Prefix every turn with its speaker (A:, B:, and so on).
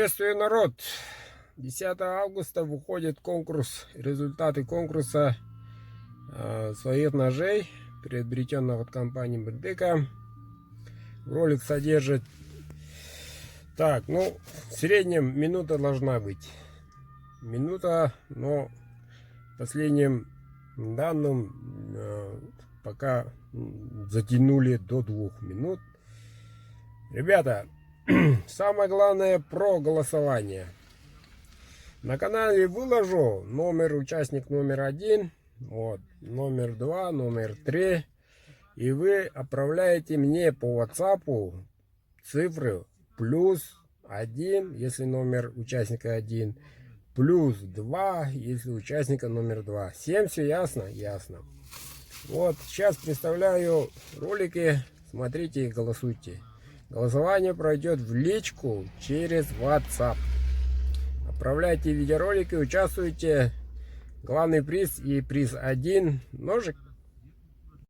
A: Приветствую, народ! 10 августа выходит конкурс, результаты конкурса своих ножей, приобретенных от компании Бердыка. Ролик содержит, в среднем минута должна быть. Минута, но последним данным пока затянули до 2 минут. Ребята, самое главное про голосование. На канале выложу участник номер 1, номер 2, номер 3. И вы отправляете мне по WhatsApp цифры +1, если номер участника 1, +2, если участника номер 2. Всем все ясно? Ясно. Вот, сейчас представляю ролики. Смотрите и голосуйте. Голосование пройдет в личку через WhatsApp. Отправляйте видеоролики, участвуйте. Главный приз и приз 1 ножик.